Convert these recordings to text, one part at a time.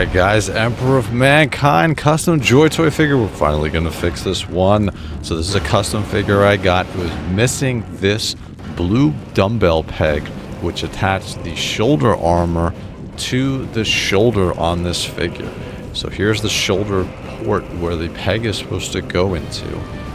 Alright guys, Emperor of Mankind custom JOYTOY figure. We're finally going to fix this one. So this is a custom figure I got. It was missing this blue dumbbell peg, which attached the shoulder armor to the shoulder on this figure. So here's the shoulder port where the peg is supposed to go into.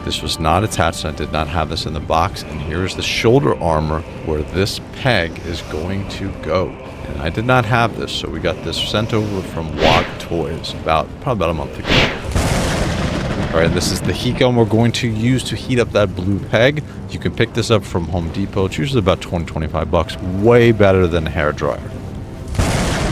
This was not attached, and I did not have this in the box. And here's the shoulder armor where this peg is going to go. And I did not have this, so we got this sent over from WOG Toys probably about a month ago. Alright, this is the heat gun we're going to use to heat up that blue peg. You can pick this up from Home Depot. It's usually about 20-25 bucks. Way better than a hairdryer.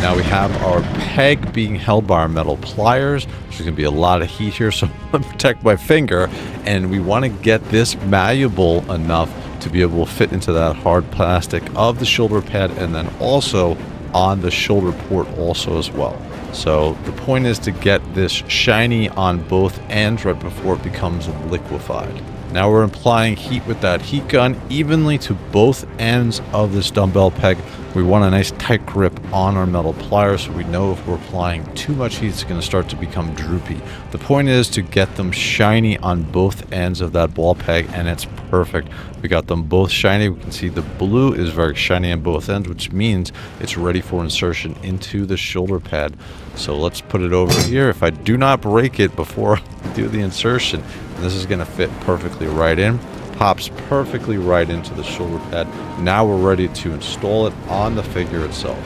Now we have our peg being held by our metal pliers. There's going to be a lot of heat here, so I'm going to protect my finger. And we want to get this malleable enough to be able to fit into that hard plastic of the shoulder pad, and then also on the shoulder port also as well. So the point is to get this shiny on both ends right before it becomes liquefied. Now we're applying heat with that heat gun evenly to both ends of this dumbbell peg. We want a nice tight grip on our metal pliers so we know if we're applying too much heat, it's going to start to become droopy. The point is to get them shiny on both ends of that ball peg, and it's perfect. We got them both shiny. We can see the blue is very shiny on both ends, which means it's ready for insertion into the shoulder pad. So let's put it over here. If I do not break it before I do the insertion, this is going to fit perfectly right in. Pops perfectly right into the shoulder pad. Now we're ready to install it on the figure itself.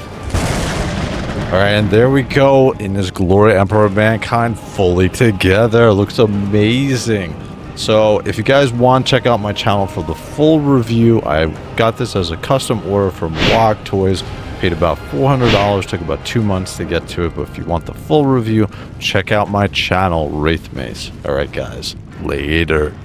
Alright, and there we go in this glory, Emperor of Mankind, fully together. Looks amazing. So if you guys want, check out my channel for the full review. I got this as a custom order from WOG Toys. Paid about $400, took about 2 months to get to it. But if you want the full review, check out my channel, Wraith Mace. Alright guys, later.